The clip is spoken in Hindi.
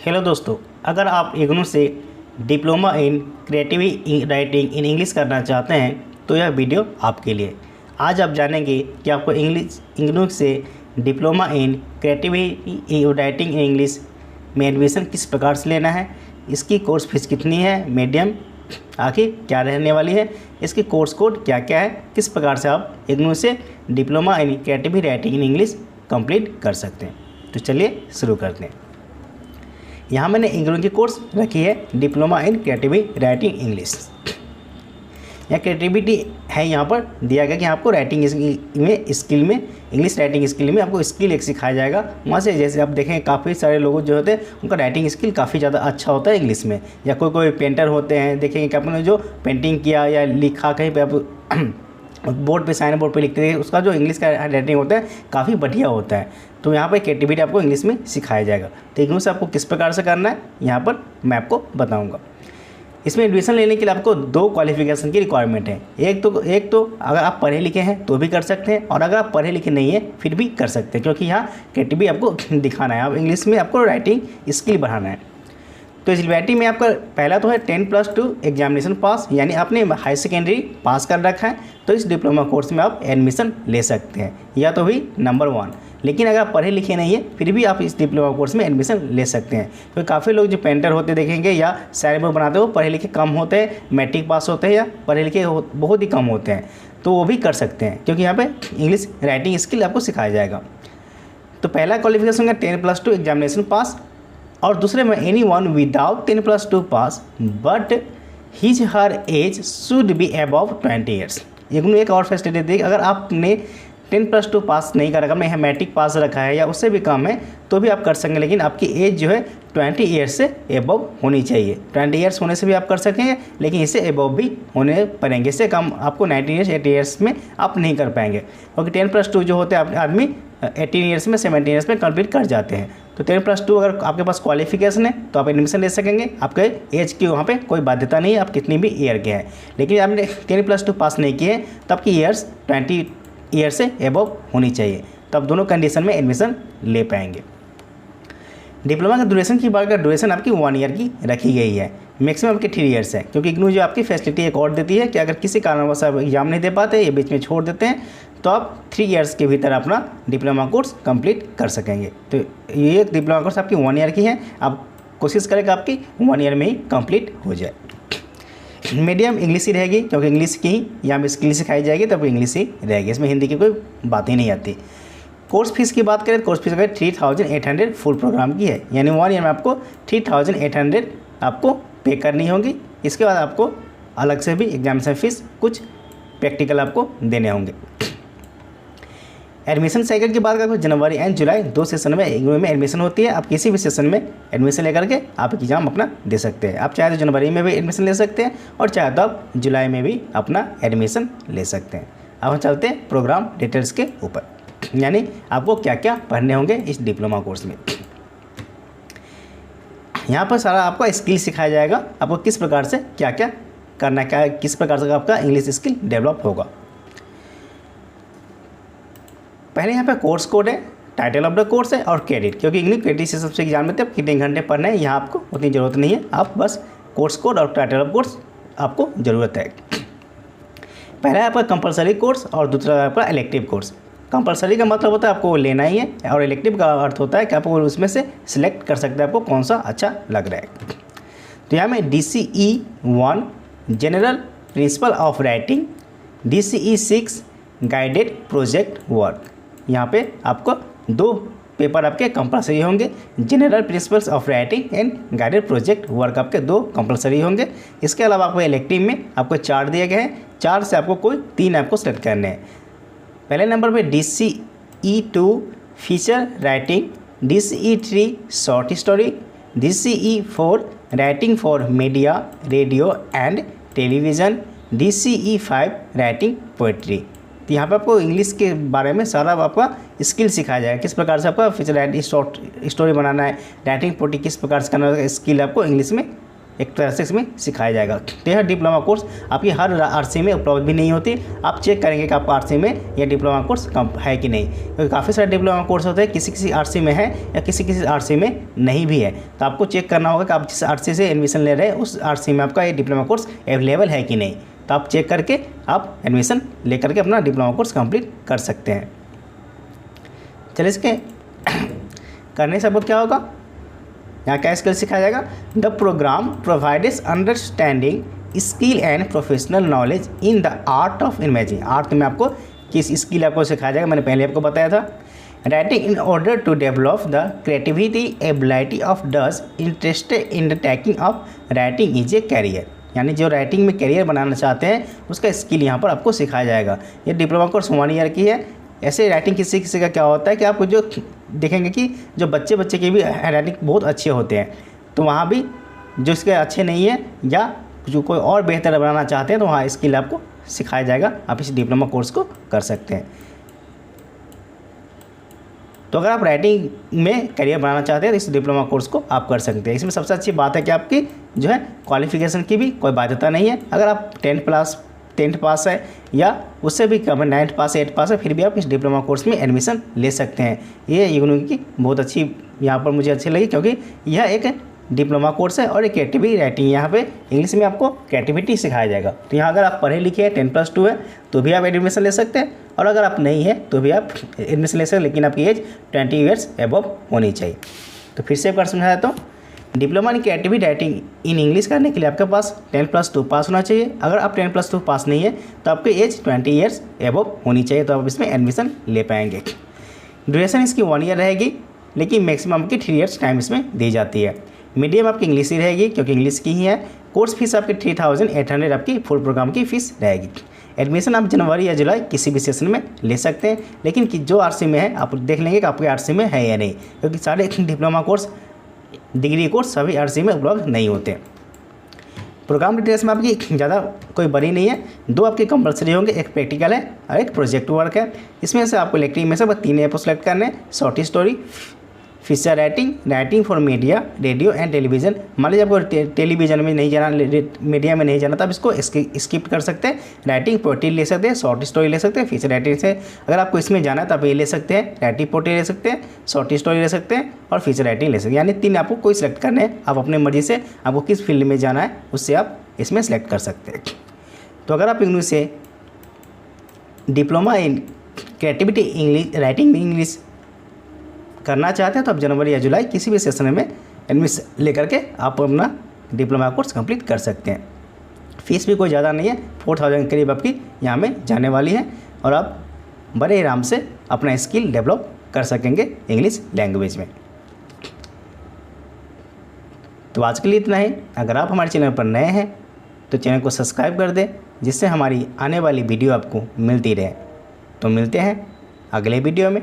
हेलो दोस्तों, अगर आप इग्नू से diploma in creative writing in English करना चाहते हैं तो यह वीडियो आपके लिए। आज आप जानेंगे कि आपको इग्नू से diploma in creative writing in English में एडमिशन किस प्रकार से लेना है, इसकी कोर्स फीस कितनी है, मीडियम आखिर क्या रहने वाली है, इसके कोर्स कोड क्या क्या है, किस प्रकार से आप इग्नू से diploma in creative writing in English complete कर सकते हैं। तो चलिए शुरू करते हैं। यहाँ मैंने इग्नू की कोर्स रखी है diploma in creative writing English. यहाँ क्रिएटिविटी है, यहाँ पर दिया गया कि आपको राइटिंग स्किल में इंग्लिश राइटिंग स्किल में आपको स्किल एक सिखाया जाएगा। वहाँ से जैसे आप देखें काफ़ी सारे लोग जो होते हैं उनका राइटिंग स्किल काफ़ी ज़्यादा अच्छा होता है इंग्लिश में, या कोई पेंटर होते हैं, देखेंगे कि आपने जो पेंटिंग किया या लिखा कहीं पे आप बोर्ड पे साइन बोर्ड पे लिखते हैं, उसका जो इंग्लिश का राइटिंग होता है काफ़ी बढ़िया होता है। तो यहाँ पर क्रिएटिविटी आपको इंग्लिश में सिखाया जाएगा। तो इग्नू से आपको किस प्रकार से करना है यहाँ पर मैं आपको बताऊँगा। इसमें एडमिशन लेने के लिए आपको 2 क्वालिफिकेशन की रिक्वायरमेंट है। एक तो अगर आप पढ़े लिखे हैं तो भी कर सकते हैं, और अगर आप पढ़े लिखे नहीं हैं फिर भी कर सकते हैं, क्योंकि यहाँ क्रिएटिविटी आपको दिखाना है, आप इंग्लिश में आपको राइटिंग स्किल बढ़ाना है। तो इस राइटिंग में आपका पहला तो है 10+2 एग्जामिनेशन पास, यानी आपने हाई सेकेंडरी पास कर रखा है तो इस डिप्लोमा कोर्स में आप एडमिशन ले सकते हैं, या तो भी नंबर 1। लेकिन अगर आप पढ़े लिखे नहीं है फिर भी आप इस डिप्लोमा कोर्स में एडमिशन ले सकते हैं। तो काफ़ी लोग जो पेंटर होते देखेंगे या साइन बोर्ड बनाते हो पढ़े लिखे कम होते हैं, मैट्रिक पास होते हैं या पढ़े लिखे बहुत ही कम होते हैं, तो वो भी कर सकते हैं, क्योंकि यहाँ पे इंग्लिश राइटिंग स्किल आपको सिखाया जाएगा। तो पहला क्वालिफिकेशन है 10+2 एग्जामिनेशन पास, और दूसरे में any one without 10+2 pass but his her age should be above 20 years. IGNOU एक और फैसिलिटी दी, अगर आपने 10+2 पास नहीं कर रखा, मैं मैट्रिक पास रखा है या उससे भी कम है तो भी आप कर सकेंगे, लेकिन आपकी एज जो है 20 ईयर्स से एबव होनी चाहिए। 20 ईयर्स होने से भी आप कर सकेंगे, लेकिन इससे एबव भी होने पड़ेंगे। इससे कम आपको 19 ईयर्स 80 ईयर्स में आप नहीं कर पाएंगे, क्योंकि 10+2 जो होते हैं आदमी 18 ईयर्स में 17 ईयर्स में कंप्लीट कर जाते हैं। तो 10+2 अगर आपके पास क्वालिफिकेशन है तो आप एडमिशन ले सकेंगे, आपके एज की वहाँ पे कोई बाध्यता नहीं है, आप कितनी भी ईयर के हैं। लेकिन आपने 10+2 पास नहीं किए तो आपकी ईयर्स 20 ईयर से एबव होनी चाहिए, तो आप दोनों कंडीशन में एडमिशन ले पाएंगे। डिप्लोमा का ड्यूरेशन की बात करें, ड्यूरेशन आपकी 1 ईयर की रखी गई है, मैक्सिमम आपकी 3 ईयर्स है, क्योंकि इग्नू जो आपकी फैसिलिटी एक और देती है कि अगर किसी कारणवश आप एग्जाम नहीं दे पाते या बीच में छोड़ देते हैं तो आप 3 ईयर्स के भीतर अपना डिप्लोमा कोर्स कंप्लीट कर सकेंगे। तो ये डिप्लोमा कोर्स आपकी 1 ईयर की है, आप कोशिश करें कि आपकी 1 ईयर में ही कंप्लीट हो जाए। मीडियम इंग्लिश ही रहेगी, क्योंकि इंग्लिश की ही यहाँ स्किल सिखाई जाएगी, तब इंग्लिश ही रहेगी, इसमें हिंदी की कोई बात ही नहीं आती। कोर्स फीस की बात करें तो कोर्स फीस अगर 3800 फुल प्रोग्राम की है, यानी 1 ईयर में आपको 3800 आपको पे करनी होगी। इसके बाद आपको अलग से भी एग्जामिनेशन फीस कुछ प्रैक्टिकल आपको देने होंगे। एडमिशन साइकिल की बात करें, जनवरी एंड जुलाई 2 सेशन में इग्नू में एडमिशन होती है। आप किसी भी सेशन में एडमिशन लेकर के आप एग्ज़ाम अपना दे सकते हैं। आप चाहे तो जनवरी में भी एडमिशन ले सकते हैं और चाहे तो आप जुलाई में भी अपना एडमिशन ले सकते हैं। अब हम चलते हैं प्रोग्राम डिटेल्स के ऊपर, यानी आपको क्या क्या पढ़ने होंगे इस डिप्लोमा कोर्स में। यहाँ पर सारा आपका स्किल सिखाया जाएगा, आपको किस प्रकार से क्या क्या करना है, क्या किस प्रकार से आपका इंग्लिश स्किल डेवलप होगा। पहले यहाँ पे कोर्स कोड है, टाइटल ऑफ द कोर्स है और क्रेडिट, क्योंकि इंग्लिश क्रेडिट से सबसे एग्जाम में कितने घंटे पढ़ने हैं यहाँ आपको उतनी ज़रूरत नहीं है, आप बस कोर्स कोड और टाइटल ऑफ कोर्स आपको ज़रूरत है। पहला है आपका कंपलसरी कोर्स और दूसरा है आपका इलेक्टिव कोर्स। कंपलसरी का मतलब होता है आपको लेना ही है, और इलेक्टिव का अर्थ होता है कि आपको उसमें से सिलेक्ट कर सकते हैं आपको कौन सा अच्छा लग रहा है। तो यहाँ में DCE 1 general principle of writing, DCE 6 guided project work. यहाँ पे आपको 2 पेपर आपके कंपलसरी होंगे, general principles of writing and guided project work आपके 2 कंपलसरी होंगे। इसके अलावा आपको इलेक्टिव में आपको 4 दिए गए हैं, 4 से आपको कोई 3 आपको सेलेक्ट करने हैं। पहले नंबर पे DCE 2 feature writing, DCE 3 short story, DCE 4 writing for media radio and television, DCE 5 writing poetry. तो यहाँ पे आपको इंग्लिश के बारे में सारा आपका स्किल सिखाया जाएगा, किस प्रकार से आपका फीचर राइटिंग शॉर्ट स्टोरी बनाना है, राइटिंग पोइट्री किस प्रकार से करना है, स्किल आपको इंग्लिश में एक तरह से इसमें सिखाया जाएगा। तो यह डिप्लोमा कोर्स आपकी हर आरसी में उपलब्ध भी नहीं होती। आप चेक करेंगे कि आपका आरसी में यह डिप्लोमा कोर्स है कि नहीं, क्योंकि काफ़ी सारे डिप्लोमा कोर्स होते हैं, किसी किसी आरसी में है या किसी किसी आरसी में नहीं भी है। तो आपको चेक करना होगा कि आप जिस आरसी से एडमिशन ले रहे हैं उस आरसी में आपका ये डिप्लोमा कोर्स अवेलेबल है कि नहीं। तो आप चेक करके आप एडमिशन ले करके अपना डिप्लोमा कोर्स कंप्लीट कर सकते हैं। चलिए इसके करने से बहुत क्या होगा, यहाँ क्या स्किल सिखाया जाएगा। The program provides understanding skill and professional knowledge in the art of imaging. Art में आपको किस स्किल आपको सिखाया जाएगा, मैंने पहले आपको बताया था। Writing in order to develop the creativity ability of those interested in the taking of writing is a career, यानी जो राइटिंग में कैरियर बनाना चाहते हैं उसका स्किल यहाँ पर आपको सिखाया जाएगा। ये डिप्लोमा कोर्स 1 ईयर की है। ऐसे राइटिंग किसी किसी का क्या होता है कि आप जो देखेंगे कि जो बच्चे के भी राइटिंग बहुत अच्छे होते हैं, तो वहाँ भी जो इसके अच्छे नहीं है या जो कोई और बेहतर बनाना चाहते हैं तो वहाँ स्किल आपको सिखाया जाएगा। आप इस डिप्लोमा कोर्स को कर सकते हैं। तो अगर आप राइटिंग में करियर बनाना चाहते हैं तो इस डिप्लोमा कोर्स को आप कर सकते हैं। इसमें सबसे अच्छी बात है कि आपकी जो है क्वालिफिकेशन की भी कोई बाध्यता नहीं है। अगर आप 10th पास है या उससे भी कम है, 9th पास 8th पास है, फिर भी आप इस डिप्लोमा कोर्स में एडमिशन ले सकते हैं। ये इग्नू की बहुत अच्छी यहाँ पर मुझे अच्छी लगी, क्योंकि यह एक डिप्लोमा कोर्स है और एक क्रिएटिविटी राइटिंग, यहाँ पे इंग्लिश में आपको क्रिएटिविटी सिखाया जाएगा। तो यहाँ अगर आप पढ़े लिखे हैं 10+2 है तो भी आप एडमिशन ले सकते हैं, और अगर आप नहीं है तो भी आप एडमिशन ले सकते हैं, लेकिन आपकी एज 20 ईयर्स एबव होनी चाहिए। तो फिर से एक बार समझाया तो diploma in creativity writing in English करने के लिए आपके पास 10+2 पास होना चाहिए। अगर आप 10+2 पास नहीं है तो आपकी एज 20 ईयर्स एबव होनी चाहिए, तो आप इसमें एडमिशन ले पाएंगे। ड्यूरेशन इसकी 1 ईयर रहेगी, लेकिन मैक्सिमम की 3 ईयर्स टाइम इसमें दी जाती है। मीडियम आपकी इंग्लिश ही रहेगी, क्योंकि इंग्लिश की ही है। कोर्स फीस आपकी 3800 आपकी फुल प्रोग्राम की फ़ीस रहेगी। एडमिशन आप जनवरी या जुलाई किसी भी सेशन में ले सकते हैं, लेकिन कि जो आरसी में है आप देख लेंगे कि आपके आरसी में है या नहीं, क्योंकि सारे डिप्लोमा कोर्स डिग्री कोर्स सभी आरसी में उपलब्ध नहीं होते। प्रोग्राम डिटेल्स में आपकी ज़्यादा कोई बड़ी नहीं है। 2 आपके कंपलसरी होंगे, एक प्रैक्टिकल है और एक प्रोजेक्ट वर्क है। इसमें से आपको इलेक्ट्रिक में से बस 3 ऐप सेलेक्ट करने हैं, short story, feature writing for media, radio and television. मान लीजिए आपको टेलीविज़न में नहीं जाना, मीडिया में नहीं जाना, तो आप इसको स्किप कर सकते हैं। राइटिंग पोएट्री ले सकते हैं, शॉर्ट स्टोरी ले सकते हैं। फीचर राइटिंग से अगर आपको इसमें जाना है तो आप ये ले सकते हैं, राइटिंग पोएट्री ले सकते हैं, शॉर्ट स्टोरी ले सकते हैं और फीचर राइटिंग ले सकते हैं। यानी 3 आपको कोई सिलेक्ट करने हैं, आप अपनी मर्जी से आपको किस फील्ड में जाना है उससे आप इसमें सेलेक्ट कर सकते हैं। तो अगर आप इंग्लिश से diploma in creativity English writing में इंग्लिश करना चाहते हैं तो आप जनवरी या जुलाई किसी भी सेशन में एडमिशन लेकर के आप अपना डिप्लोमा कोर्स कंप्लीट कर सकते हैं। फीस भी कोई ज़्यादा नहीं है, 4000 के करीब आपकी यहाँ में जाने वाली है, और आप बड़े आराम से अपना स्किल डेवलप कर सकेंगे इंग्लिश लैंग्वेज में। तो आज के लिए इतना ही। अगर आप हमारे चैनल पर नए हैं तो चैनल को सब्सक्राइब कर दें, जिससे हमारी आने वाली वीडियो आपको मिलती रहे। तो मिलते हैं अगले वीडियो में।